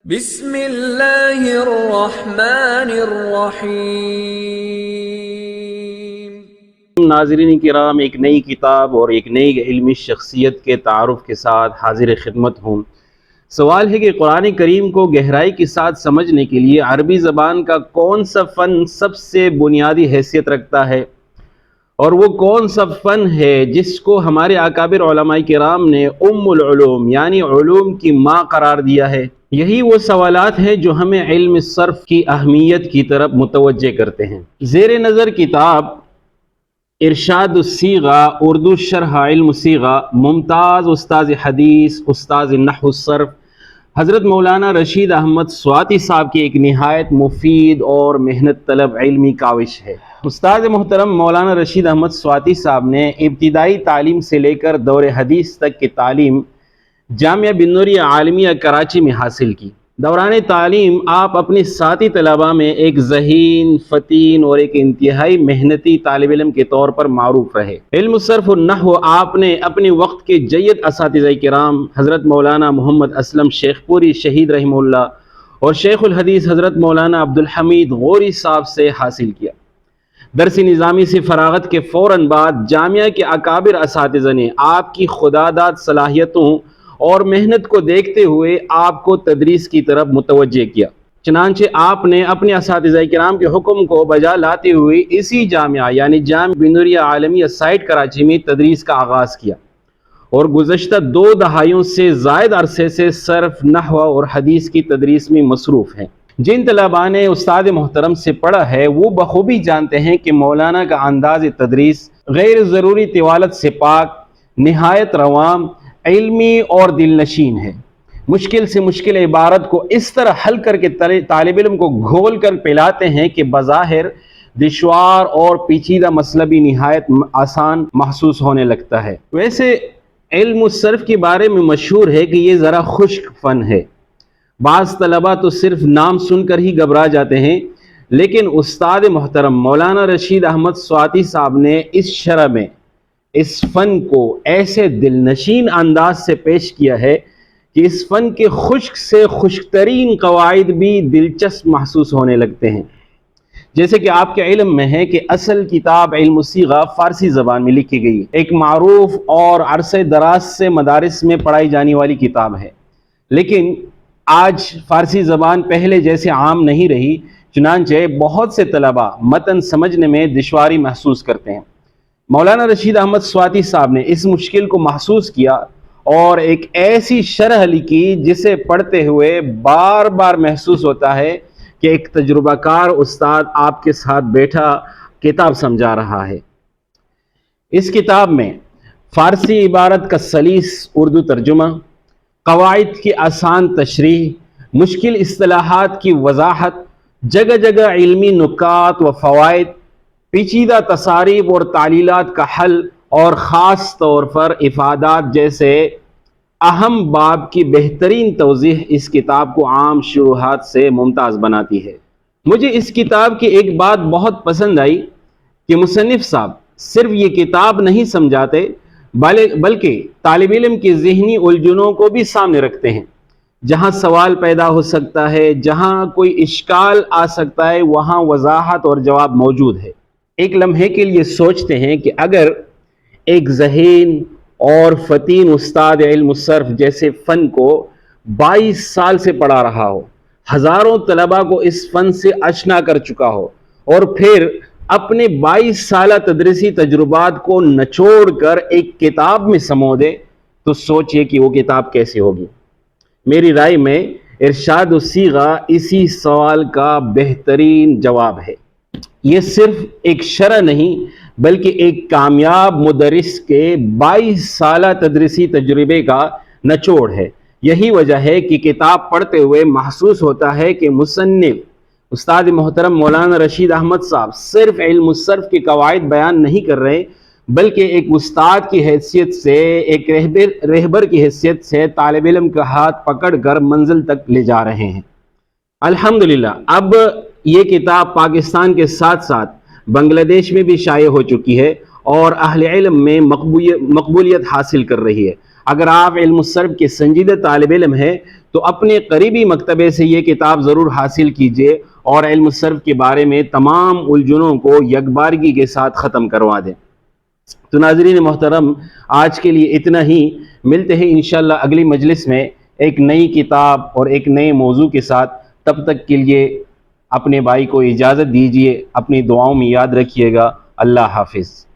بسم اللہ الرحمن الرحیم۔ ناظرین کرام، ایک نئی کتاب اور ایک نئی علمی شخصیت کے تعارف کے ساتھ حاضر خدمت ہوں۔ سوال ہے کہ قرآن کریم کو گہرائی کے ساتھ سمجھنے کے لیے عربی زبان کا کون سا فن سب سے بنیادی حیثیت رکھتا ہے، اور وہ کون سا فن ہے جس کو ہمارے اکابر علماء کرام نے ام العلوم یعنی علوم کی ماں قرار دیا ہے؟ یہی وہ سوالات ہیں جو ہمیں علم صرف کی اہمیت کی طرف متوجہ کرتے ہیں۔ زیر نظر کتاب ارشاد الصیغہ اردو شرح علم الصیغہ، ممتاز استاذ حدیث استاذ نحو الصرف حضرت مولانا رشید احمد سواتی صاحب کی ایک نہایت مفید اور محنت طلب علمی کاوش ہے۔ استاد محترم مولانا رشید احمد سواتی صاحب نے ابتدائی تعلیم سے لے کر دور حدیث تک کی تعلیم جامعہ بن نوریہ عالمیہ کراچی میں حاصل کی۔ دوران تعلیم آپ اپنے ساتھی طلباء میں ایک ذہین، فتین اور ایک انتہائی محنتی طالب علم کے طور پر معروف رہے۔ علم الصرف والنحو آپ نے اپنے وقت کے جید اساتذہ کرام حضرت مولانا محمد اسلم شیخ پوری شہید رحمہ اللہ اور شیخ الحدیث حضرت مولانا عبدالحمید غوری صاحب سے حاصل کیا۔ درس نظامی سے فراغت کے فوراً بعد جامعہ کے اکابر اساتذہ نے آپ کی خداداد صلاحیتوں اور محنت کو دیکھتے ہوئے آپ کو تدریس کی طرف متوجہ کیا۔ چنانچہ آپ نے اپنے اساتذہ کرام کے حکم کو بجا لاتے ہوئے اسی جامعہ یعنی جامعہ بن نوریہ عالمیہ سائٹ کراچی میں تدریس کا آغاز کیا، اور گزشتہ 2 دہائیوں سے زائد عرصے سے صرف نحو اور حدیث کی تدریس میں مصروف ہیں۔ جن طلباء نے استاد محترم سے پڑھا ہے وہ بخوبی جانتے ہیں کہ مولانا کا انداز تدریس غیر ضروری طوالت سے پاک، نہایت رواں، علمی اور دل نشین ہے۔ مشکل سے مشکل عبارت کو اس طرح حل کر کے طالب علم کو گھول کر پلاتے ہیں کہ بظاہر دشوار اور پیچیدہ مسئلہ بھی نہایت آسان محسوس ہونے لگتا ہے۔ ویسے علم الصرف کے بارے میں مشہور ہے کہ یہ ذرا خشک فن ہے۔ بعض طلباء تو صرف نام سن کر ہی گھبرا جاتے ہیں، لیکن استاد محترم مولانا رشید احمد سواتی صاحب نے اس شرح میں اس فن کو ایسے دل نشین انداز سے پیش کیا ہے کہ اس فن کے خشک سے خشک ترین قواعد بھی دلچسپ محسوس ہونے لگتے ہیں۔ جیسے کہ آپ کے علم میں ہے کہ اصل کتاب علم الصیغہ فارسی زبان میں لکھی گئی، ایک معروف اور عرصہ دراز سے مدارس میں پڑھائی جانے والی کتاب ہے، لیکن آج فارسی زبان پہلے جیسے عام نہیں رہی، چنانچہ بہت سے طلباء متن سمجھنے میں دشواری محسوس کرتے ہیں۔ مولانا رشید احمد سواتی صاحب نے اس مشکل کو محسوس کیا اور ایک ایسی شرح لکھی جسے پڑھتے ہوئے بار بار محسوس ہوتا ہے کہ ایک تجربہ کار استاد آپ کے ساتھ بیٹھا کتاب سمجھا رہا ہے۔ اس کتاب میں فارسی عبارت کا سلیس اردو ترجمہ، قواعد کی آسان تشریح، مشکل اصطلاحات کی وضاحت، جگہ جگہ علمی نکات و فوائد، پیچیدہ تصاریف اور تعلیلات کا حل، اور خاص طور پر افادات جیسے اہم باب کی بہترین توضیح اس کتاب کو عام شروحات سے ممتاز بناتی ہے۔ مجھے اس کتاب کی ایک بات بہت پسند آئی کہ مصنف صاحب صرف یہ کتاب نہیں سمجھاتے بلکہ طالب علم کی ذہنی الجھنوں کو بھی سامنے رکھتے ہیں۔ جہاں سوال پیدا ہو سکتا ہے، جہاں کوئی اشکال آ سکتا ہے، وہاں وضاحت اور جواب موجود ہے۔ ایک لمحے کے لیے سوچتے ہیں کہ اگر ایک ذہین اور فتین استاد علم الصرف جیسے فن کو 22 سال سے پڑھا رہا ہو، ہزاروں طلباء کو اس فن سے آشنا کر چکا ہو، اور پھر اپنے 22 سالہ تدریسی تجربات کو نچوڑ کر ایک کتاب میں سمو دے، تو سوچئے کہ وہ کتاب کیسے ہوگی۔ میری رائے میں ارشاد الصیغہ اسی سوال کا بہترین جواب ہے۔ یہ صرف ایک شرح نہیں بلکہ ایک کامیاب مدرس کے 22 سالہ تدریسی تجربے کا نچوڑ ہے۔ یہی وجہ ہے کہ کتاب پڑھتے ہوئے محسوس ہوتا ہے کہ مصنف استاد محترم مولانا رشید احمد صاحب صرف علم الصرف کے قواعد بیان نہیں کر رہے، بلکہ ایک استاد کی حیثیت سے، ایک رہبر کی حیثیت سے طالب علم کا ہاتھ پکڑ کر منزل تک لے جا رہے ہیں۔ الحمدللہ اب یہ کتاب پاکستان کے ساتھ ساتھ بنگلہ دیش میں بھی شائع ہو چکی ہے اور اہل علم میں مقبولیت حاصل کر رہی ہے۔ اگر آپ علم الصرف کے سنجیدہ طالب علم ہیں تو اپنے قریبی مکتبے سے یہ کتاب ضرور حاصل کیجیے اور علم الصرف کے بارے میں تمام الجھنوں کو یکبارگی کے ساتھ ختم کروا دیں۔ تو ناظرین محترم، آج کے لیے اتنا ہی، ملتے ہیں انشاءاللہ اگلی مجلس میں ایک نئی کتاب اور ایک نئے موضوع کے ساتھ۔ تب تک کے لیے اپنے بھائی کو اجازت دیجیے، اپنی دعاؤں میں یاد رکھیے گا۔ اللہ حافظ۔